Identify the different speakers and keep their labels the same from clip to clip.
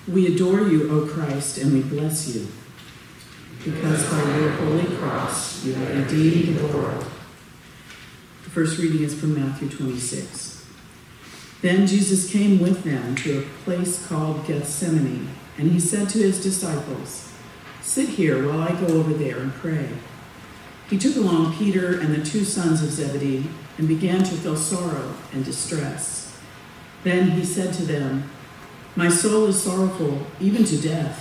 Speaker 1: We adore you, O Christ, and we bless you, because by your holy cross you have redeemed the world. The first reading is from Matthew 26. Then Jesus came with them to a place called Gethsemane, and he said to his disciples, "Sit here while I go over there and pray." He took along Peter and the 2 sons of Zebedee and began to feel sorrow and distress. Then he said to them, "My soul is sorrowful, even to death.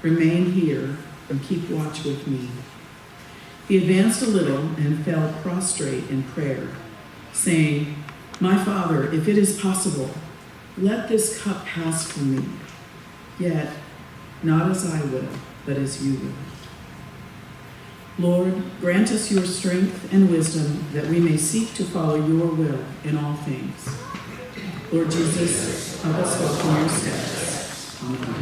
Speaker 1: Remain here and keep watch with me." He advanced a little and fell prostrate in prayer, saying, "My Father, if it is possible, let this cup pass from me. Yet, not as I will, but as you will." Lord, grant us your strength and wisdom that we may seek to follow your will in all things. Lord Jesus, help us walk in your steps. Amen.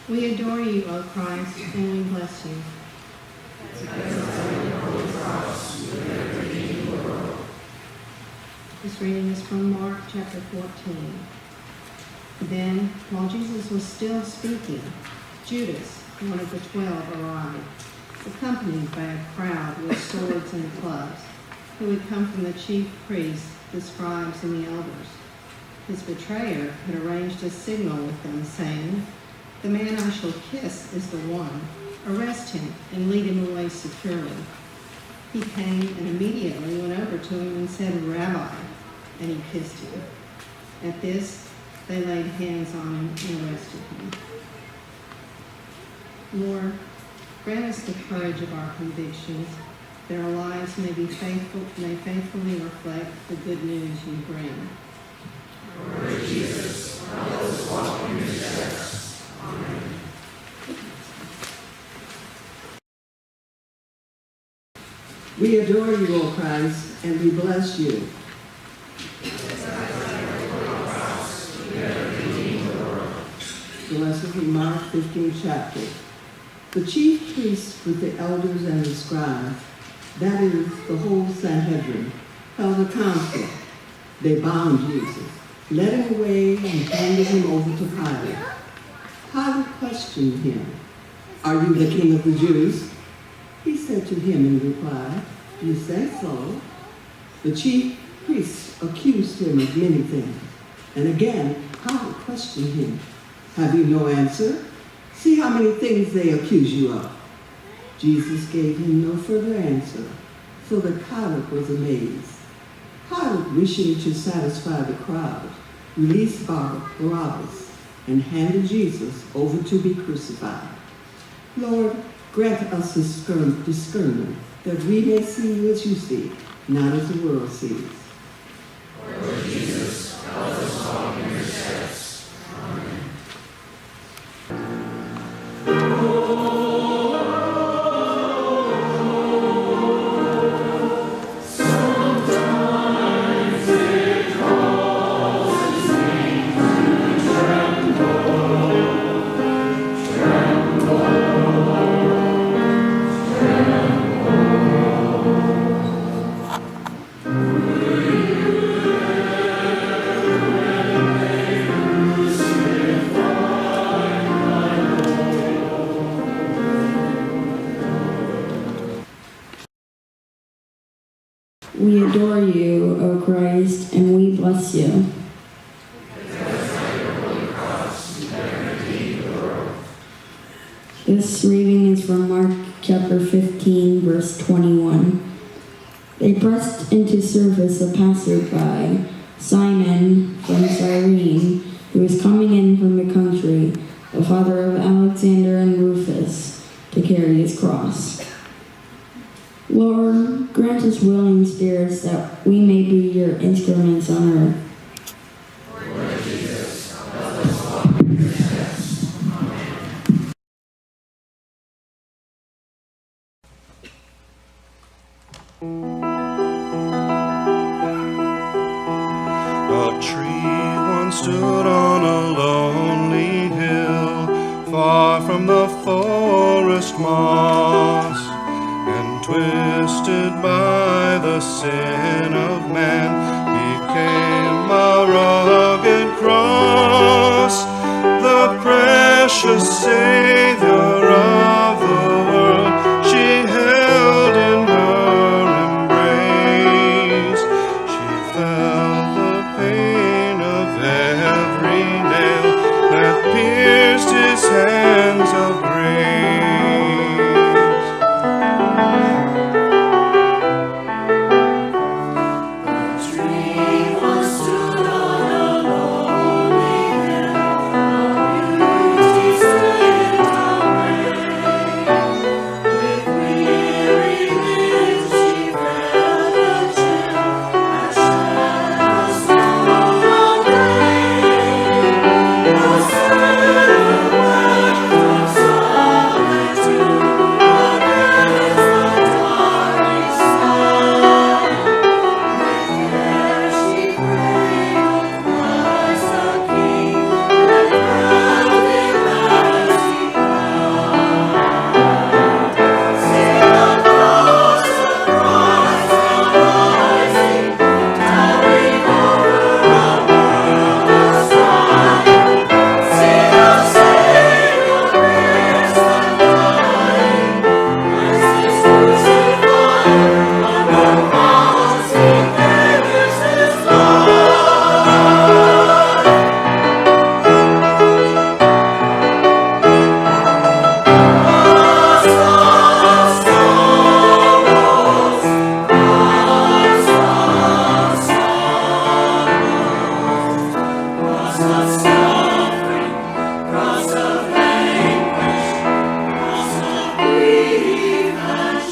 Speaker 2: We adore you, O Christ, and we bless you. This reading is from Mark chapter 14. Then, while Jesus was still speaking, Judas, one of the 12, arrived, accompanied by a crowd with swords and clubs, who had come from the chief priests, the scribes, and the elders. His betrayer had arranged a signal with them, saying, "The man I shall kiss is the one. Arrest him and lead him away securely." He came and immediately went over to him and said, "Rabbi," and he kissed him. At this, they laid hands on him and arrested him. Lord, grant us the courage of our convictions, that our lives may faithfully reflect the good news you bring.
Speaker 3: Lord Jesus, help us walk in your steps. Amen.
Speaker 4: We adore you, O Christ, and we bless you. The lesson from Mark 15 chapter. The chief priests with the elders and the scribes, that is, the whole Sanhedrin, held a council. They bound Jesus, led him away, and handed him over to Pilate. Pilate questioned him, "Are you the king of the Jews?" He said to him in reply, "You say so." The chief priests accused him of many things. And again, Pilate questioned him, "Have you no answer? See how many things they accuse you of." Jesus gave him no further answer, so that Pilate was amazed. Pilate, wishing to satisfy the crowd, released Barabbas and handed Jesus over to be crucified. Lord, grant us discernment, that we may see you as you see, not as the world sees.
Speaker 3: Lord Jesus, help us walk in your steps. Amen.
Speaker 5: We adore you, O Christ, and we bless you. This reading is from Mark chapter 15, verse 21. They pressed into service a passerby, Simon from Cyrene, who was coming in from the country, the father of Alexander and Rufus, to carry his cross. Lord, grant us willing spirits that we may be your instruments on earth.
Speaker 3: Lord Jesus, help us walk in your steps.
Speaker 6: A tree once stood on a lonely hill, far from the forest moss, and twisted by the sin of man, became a rugged cross, the precious Savior of the world. She held in her embrace. She felt the pain of every nail that pierced his hands of grace.
Speaker 3: A tree once stood on a lonely hill, a beauty stood away. With weary limbs she felt the chill, as shadows fall from day. A silhouette of solitude against the dark sky. With care she cradled Christ the King, and held him as he died. See the cross of Christ now rising, towering over a world of strife. See the Savior risen and dying, Christ is crucified, on the cross he gave us his life. Cross of sorrows, cross of sorrows, cross of suffering, cross of anguish, cross of grief and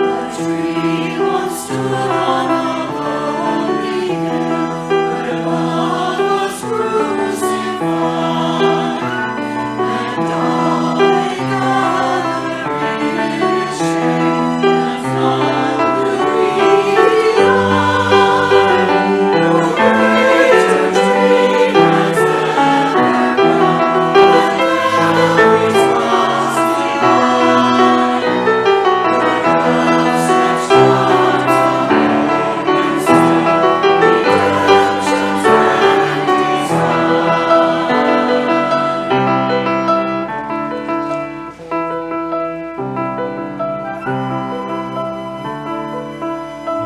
Speaker 3: a tree once stood on a lonely hill, where love was crucified, and all they gathered in shame, as none could revive. No greater tree has ever grown, than Mary's lofty vine. Outstretched arms of hope and still, redemption's hand is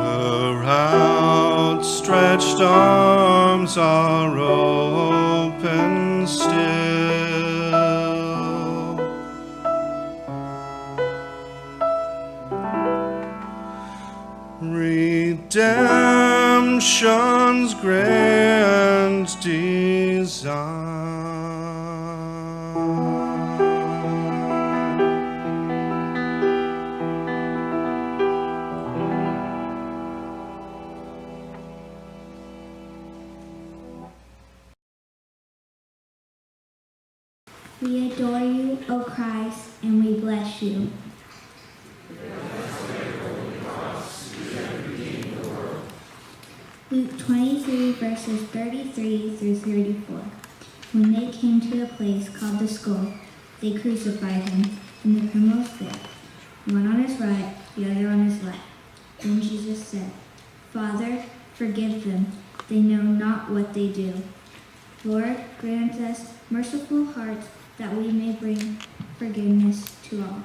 Speaker 6: Her outstretched arms are open still. Redemption's grand
Speaker 5: We adore you, O Christ, and we bless you. Luke 23, verses 33 through 34. When they came to a place called the Skull, they crucified him, and the criminals there, one on his right, the other on his left. Then Jesus said,
Speaker 7: Father, forgive them. They know not what they do. Lord, grant us merciful hearts that we may bring forgiveness to all.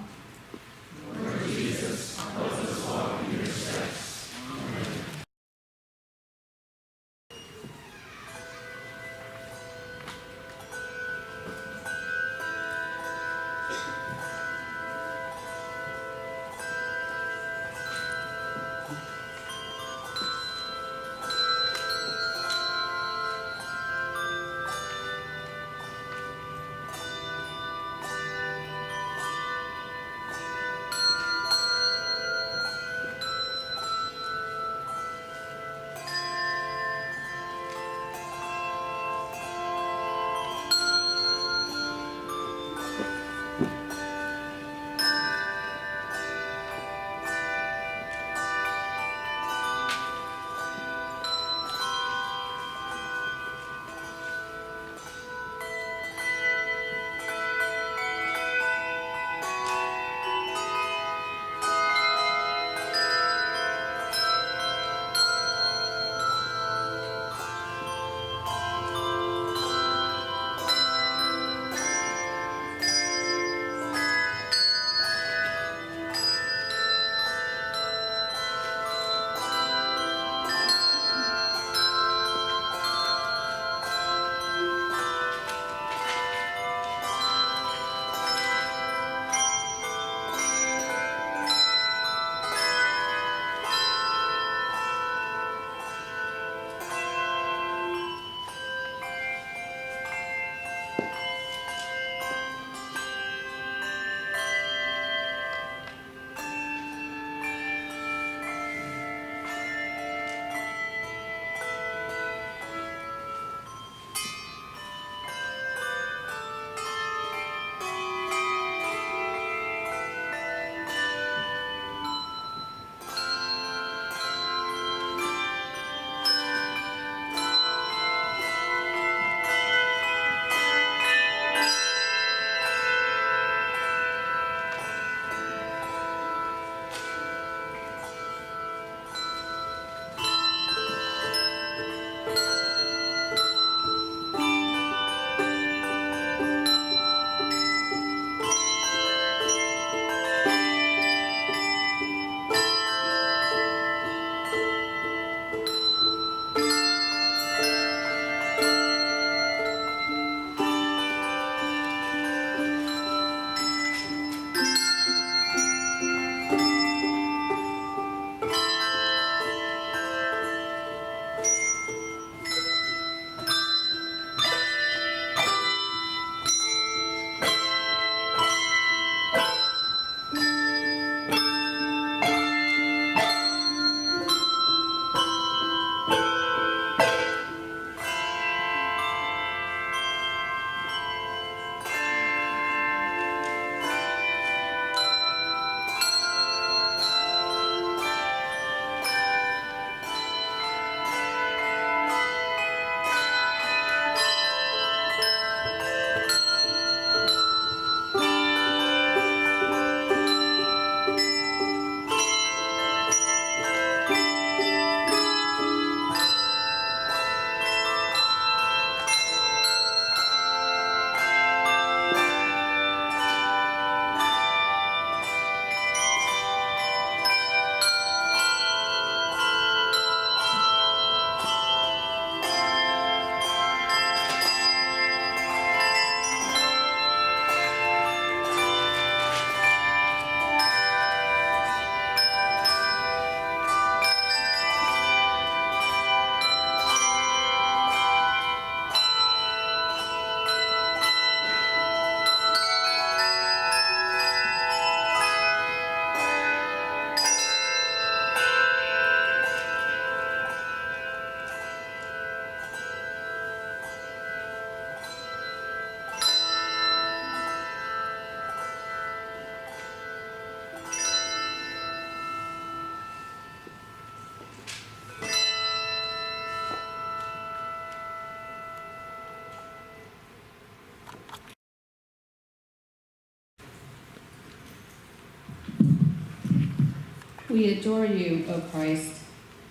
Speaker 8: We adore you, O Christ.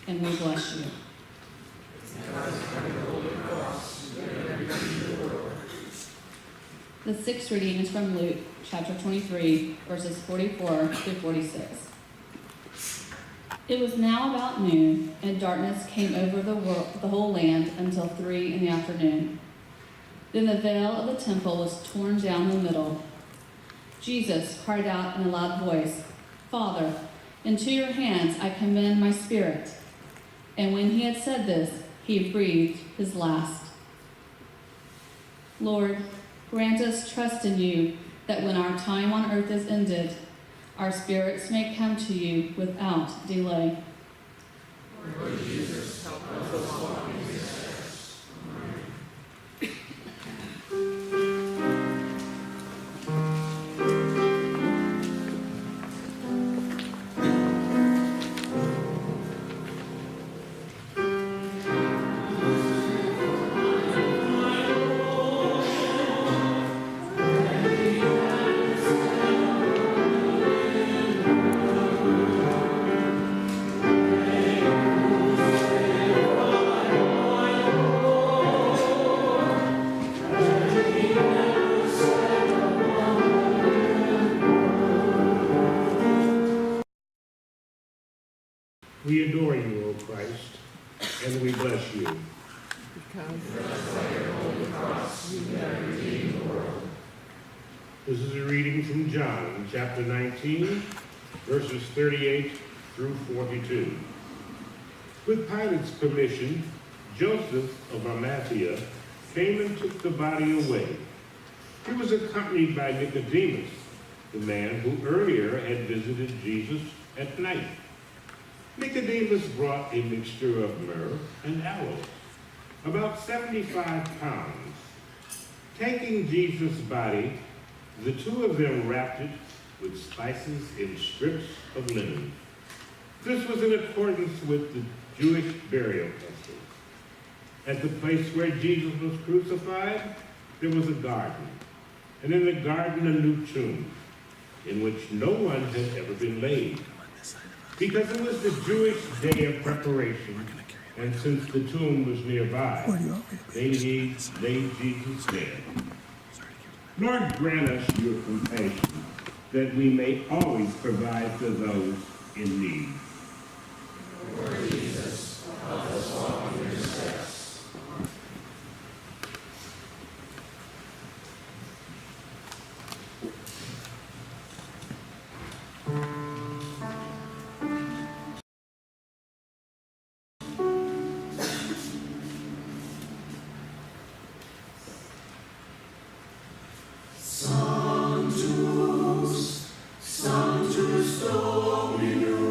Speaker 8: and we bless you. The sixth reading is from Luke chapter 23, verses 44 through 46. It was now about noon, and darkness came over the whole land until 3 p.m. Then the veil of the temple was torn down the middle. Jesus cried out in a loud voice, "Father, into your hands I commend my spirit." And when he had said this, he breathed his last. Lord, grant us trust in you, that when our time on earth is ended, our spirits may come to you without delay.
Speaker 3: Lord Jesus, help us walk in your steps. Amen.
Speaker 9: We adore you, O Christ, and we bless you. This is a reading from John, chapter 19, verses 38 through 42. With Pilate's permission, Joseph of Arimathea came and took the body away. He was accompanied by Nicodemus, the man who earlier had visited Jesus at night. Nicodemus brought a mixture of myrrh and aloes, about 75 pounds. Taking Jesus' body, the two of them wrapped it with spices in strips of linen. This was in accordance with the Jewish burial custom. At the place where Jesus was crucified, there was a garden, and in the garden a new tomb, in which no one had ever been laid. Because it was the Jewish day of preparation, and since the tomb was nearby, they laid Jesus there. Lord, grant us your compassion, that we may always provide for those in need.
Speaker 3: Lord Jesus, help us walk in your steps.
Speaker 10: Sanctus Dominus,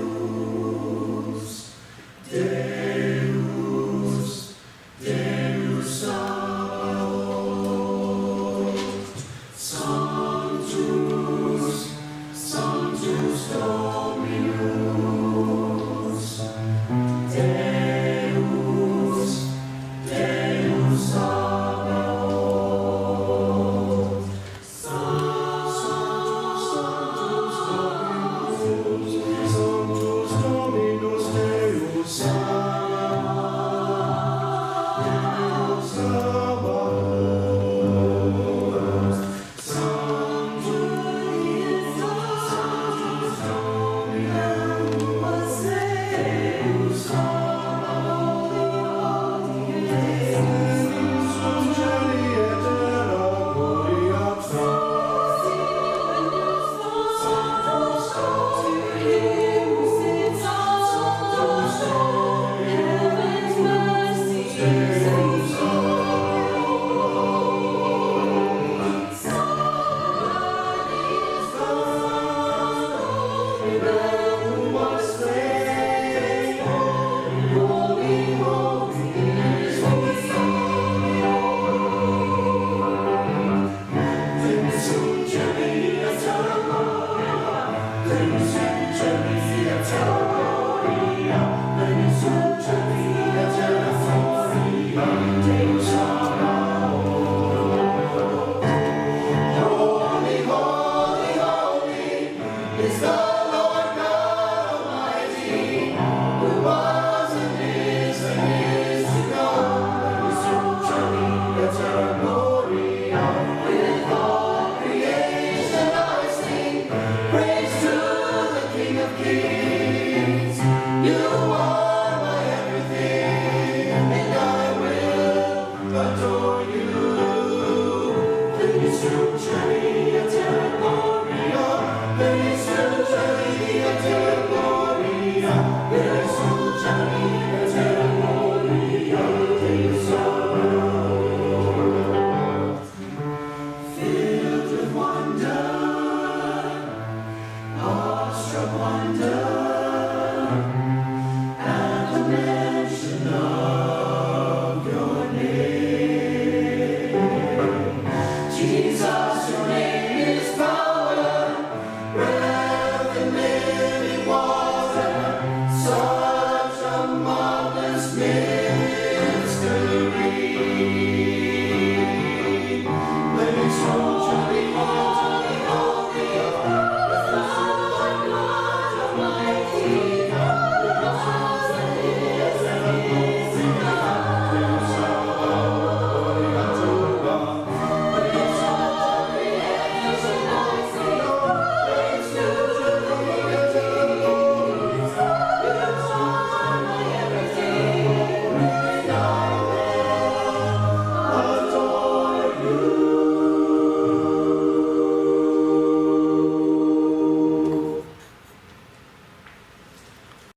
Speaker 3: Jesus.